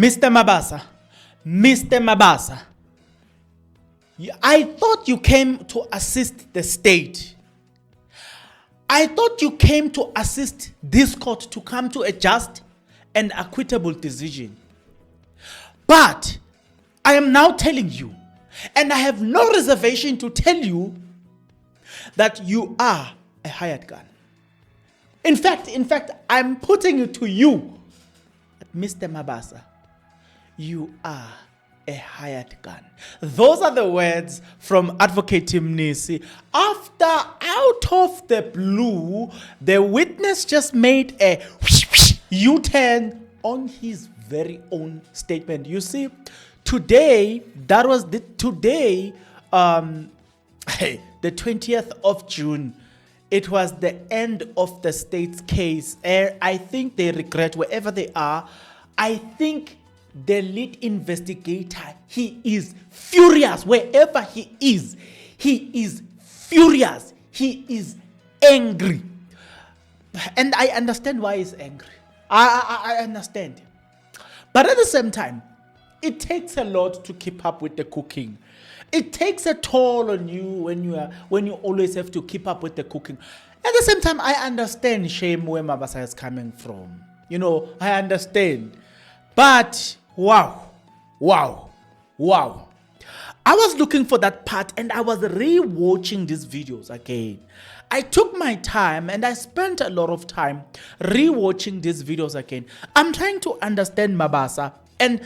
Mr. Mabasa, I thought you came to assist the state. I thought you came to assist this court to come to a just and equitable decision. But I am now telling you, and I have no reservation to tell you, that you are a hired gun. In fact, I'm putting it to you, Mr. Mabasa, you are a hired gun. Those are the words from Advocate Mnisi. After, out of the blue, the witness just made a U-turn on his very own statement. You see, today, the 20th of June, it was the end of the state's case. I think they regret wherever they are. I think the lead investigator, he is furious wherever he is. He is furious. He is angry. And I understand why he's angry. I understand. But at the same time, it takes a lot to keep up with the cooking. It takes a toll on you when you always have to keep up with the cooking. At the same time, I understand shame where Mabasa is coming from. I understand. But wow. I was looking for that part and I was re-watching these videos again. I took my time and I spent a lot of time re-watching these videos again. I'm trying to understand Mabasa, and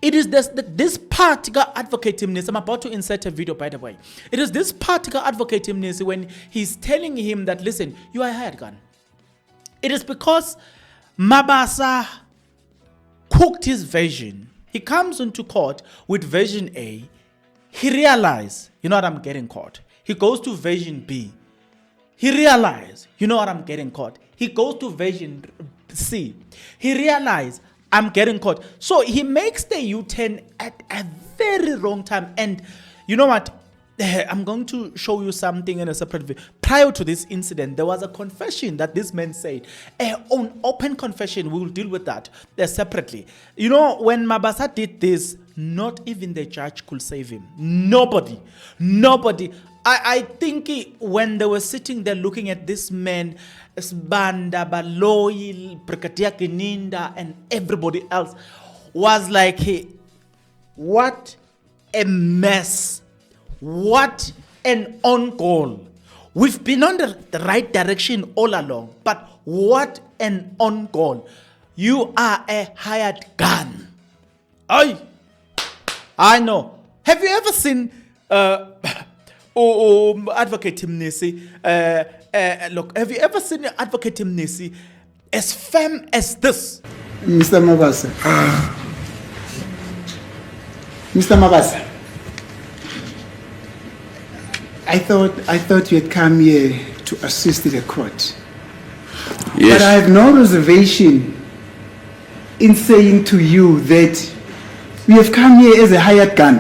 it is this particular Advocate Mnisi. I'm about to insert a video, by the way. It is this particular Advocate Mnisi when he's telling him that, listen, you are a hired gun. It is because Mabasa cooked his version. He comes into court with version A. He realized, I'm getting caught. He goes to version B. He realized, I'm getting caught. He goes to version C. He realized, I'm getting caught. So he makes the U-turn at a very wrong time. And you know what? I'm going to show you something in a separate video. Prior to this incident, there was a confession that this man said. An open confession. We will deal with that separately. When Mabasa did this, not even the judge could save him. Nobody. I think when they were sitting there looking at this man, Sbanda, Baloyi, Brigadier Kininda, and everybody else, was like, hey, what a mess. What an on goal. We've been on the right direction all along, but what an on goal. You are a hired gun. I know. Have you ever seen Advocate Mnisi? Look, have you ever seen Advocate Mnisi as firm as this? Mr. Mabasa. Mr. Mabasa. I thought you had come here to assist the court. Yes. But I have no reservation in saying to you that we have come here as a hired gun.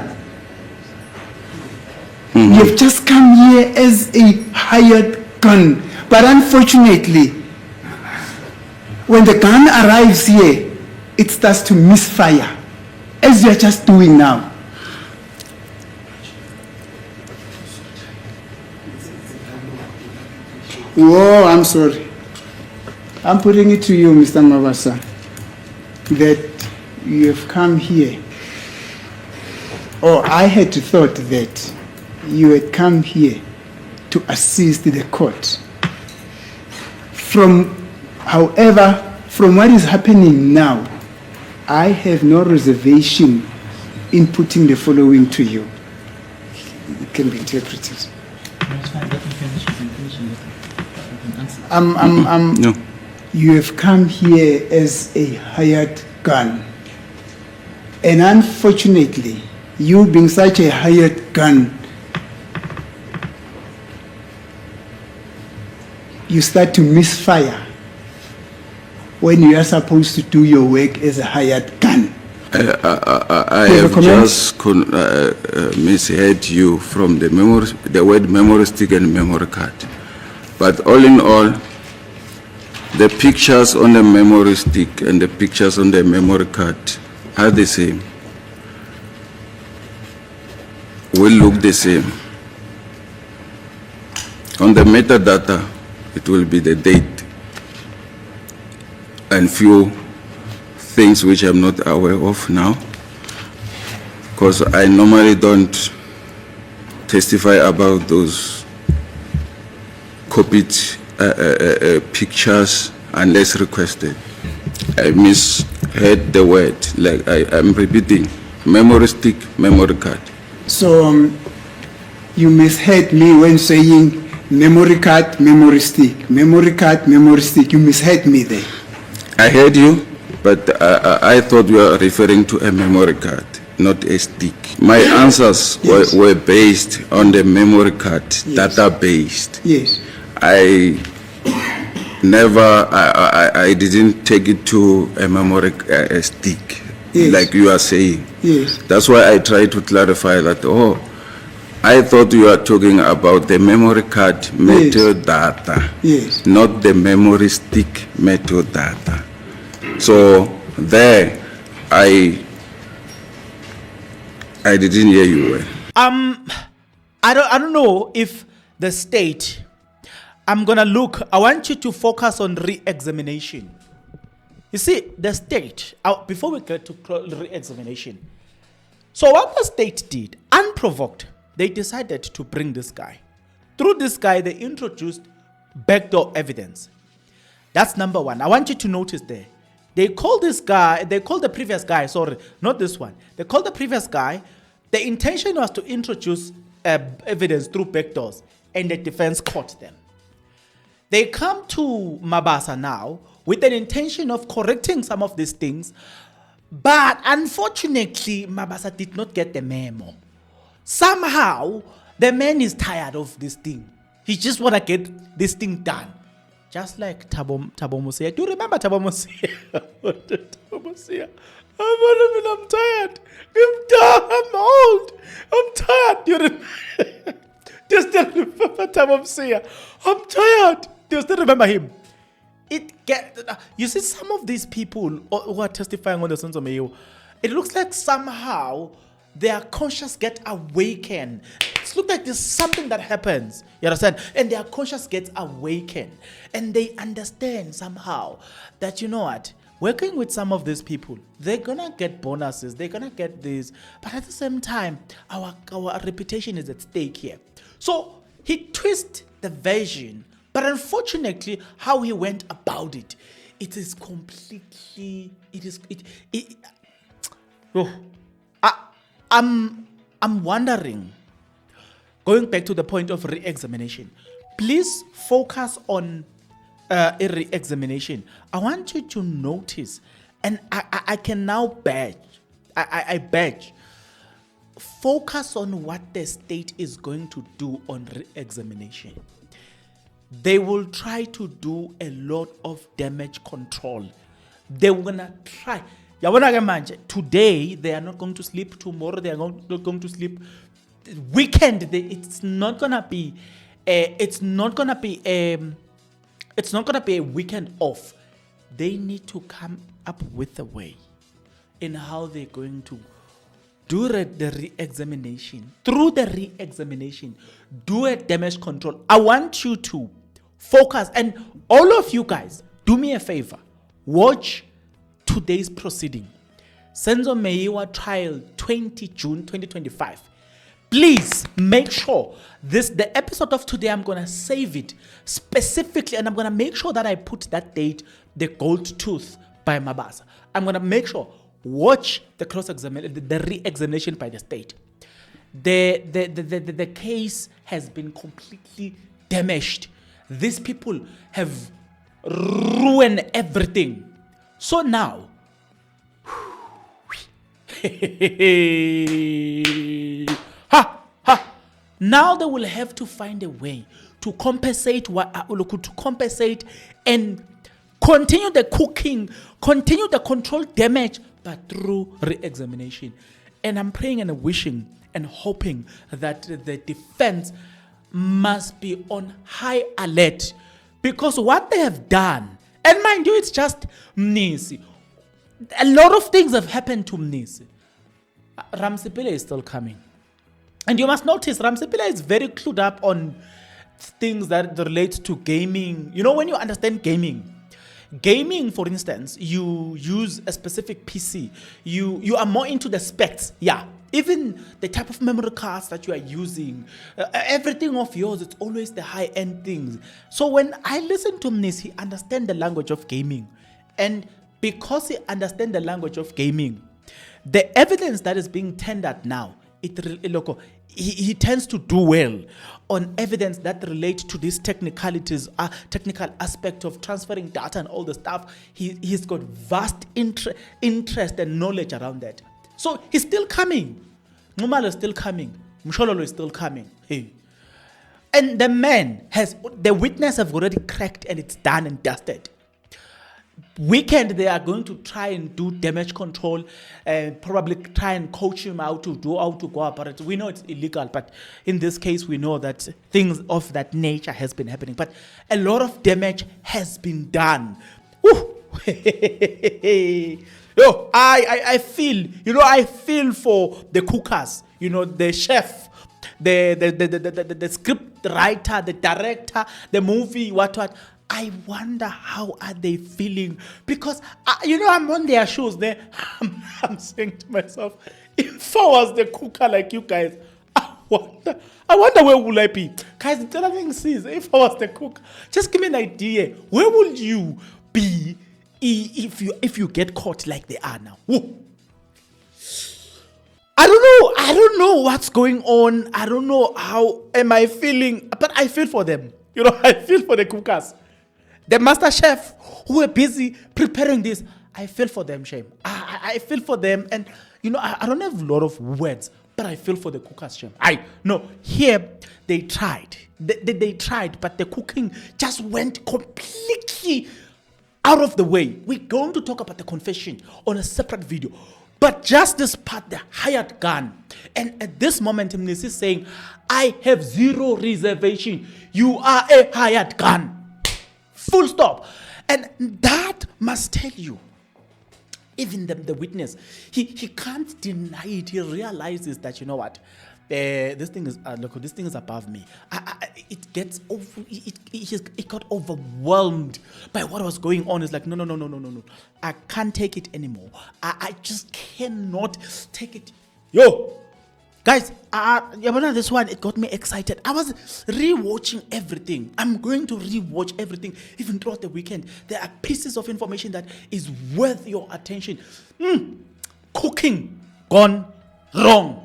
Mm-hmm. We have just come here as a hired gun. But unfortunately, when the gun arrives here, it starts to misfire, as you are just doing now. Oh, I'm sorry. I'm putting it to you, Mr. Mabasa, that you have come here. Or I had thought that you had come here to assist the court. From what is happening now, I have no reservation in putting the following to you. It can be interpreted. No. You have come here as a hired gun. And unfortunately, you being such a hired gun, you start to misfire when you are supposed to do your work as a hired gun. I have just misheard you from the word memory stick and memory card. But all in all, the pictures on the memory stick and the pictures on the memory card are the same, will look the same. On the metadata, it will be the date and few things which I'm not aware of now, because I normally don't testify about those copied pictures unless requested. I misheard the word, like I'm repeating, memory stick, memory card. So you misheard me when saying memory card, memory stick, memory card, memory stick. You misheard me there. I heard you, but I thought you were referring to a memory card, not a stick. My answers Yes. were based on the memory card, Yes. data-based. Yes. I didn't take it to a memory stick, Yes. like you are saying. Yes. That's why I try to clarify that, I thought you were talking about the memory card metadata, Yes. not the memory stick metadata. So there, I didn't hear you well. I don't know if the state. I want you to focus on re-examination. You see, the state, before we get to re-examination, so what the state did, unprovoked, they decided to bring this guy. Through this guy, they introduced backdoor evidence. That's number one. I want you to notice there. They called the previous guy, sorry, not this one. They called the previous guy. The intention was to introduce evidence through backdoors, and the defense caught them. They come to Mabasa now with an intention of correcting some of these things, but unfortunately, Mabasa did not get the memo. Somehow, the man is tired of this thing. He just want to get this thing done. Just like Thabo Mosia. Do you remember Thabo Mosia? Thabo Mosia. I'm tired. I'm old. I'm tired. Do you remember? Do you still remember Thabo Mosia? I'm tired. Do you still remember him? You see, some of these people who are testifying on the Sons of Mayo, it looks like somehow their conscience get awakened. It looks like there's something that happens. You understand? And their conscience gets awakened. And they understand somehow that, you know what? Working with some of these people, they're going to get bonuses. They're going to get this. But at the same time, our reputation is at stake here. So he twists the version. But unfortunately, how he went about it, it is completely, I'm wondering, going back to the point of re-examination, please focus on a re-examination. I want you to notice, and I can now badge, I badge, focus on what the state is going to do on re-examination. They will try to do a lot of damage control. They're going to try. Today, they are not going to sleep. Tomorrow, they are not going to sleep. Weekend, it's not going to be a weekend off. They need to come up with a way in how they're going to do the re-examination. Through the re-examination, do a damage control. I want you to focus, and all of you guys, do me a favor. Watch today's proceeding. Senzo Meyiwa trial 20 June 2025. Please make sure the episode of today, I'm going to save it specifically, and I'm going to make sure that I put that date, the gold tooth by Mabasa. I'm going to make sure, watch the cross-examination, the re-examination by the state. The case has been completely damaged. These people have ruined everything. So now, now they will have to find a way to compensate and continue the cooking, continue the control damage, but through re-examination. And I'm praying and wishing and hoping that the defense must be on high alert, because what they have done, and mind you, it's just Mnisi. a lot of things have happened to Mnisi. Ramsipile is still coming. And you must notice, Ramsipile is very clued up on things that relate to gaming. You know, when you understand gaming, for instance, you use a specific PC. You are more into the specs. Yeah. Even the type of memory cards that you are using, everything of yours, it's always the high-end things. So when I listen to Mnisi, he understands the language of gaming. And because he understands the language of gaming, the evidence that is being tendered now, he tends to do well on evidence that relates to these technicalities, technical aspect of transferring data and all the stuff. He's got vast interest and knowledge around that. So he's still coming. Numalo is still coming. Mshololo is still coming. Hey. And the witness have already cracked and it's done and dusted. Weekend, they are going to try and do damage control and probably try and coach him how to go about it. We know it's illegal, but in this case, we know that things of that nature has been happening. But a lot of damage has been done. Woo. Yo, I feel for the cookers, the chef, the script writer, the director, the movie, what. I wonder how are they feeling, because I'm on their shoes there. I'm saying to myself, if I was the cooker like you guys, I wonder where will I be, guys. The other thing is, if I was the cook, just give me an idea, where would you be if you get caught like they are now? Woo. I don't know what's going on. I don't know how am I feeling, but I feel for them. I feel for the cookers. The master chef who are busy preparing this, I feel for them, shame. I feel for them, and I don't have a lot of words, but I feel for the cookers, shame. Here they tried. They tried, but the cooking just went completely out of the way. We're going to talk about the confession on a separate video. But just this part, the hired gun. And at this moment, Mnisi is saying, I have zero reservation. You are a hired gun. Full stop. And that must tell you, even the witness, he can't deny it. He realizes that, this thing is above me. It gets over. It got overwhelmed by what was going on. It's like, no. I can't take it anymore. I just cannot take it. Yo, guys, this one, it got me excited. I was rewatching everything. I'm going to rewatch everything, even throughout the weekend. There are pieces of information that is worth your attention. Cooking gone wrong.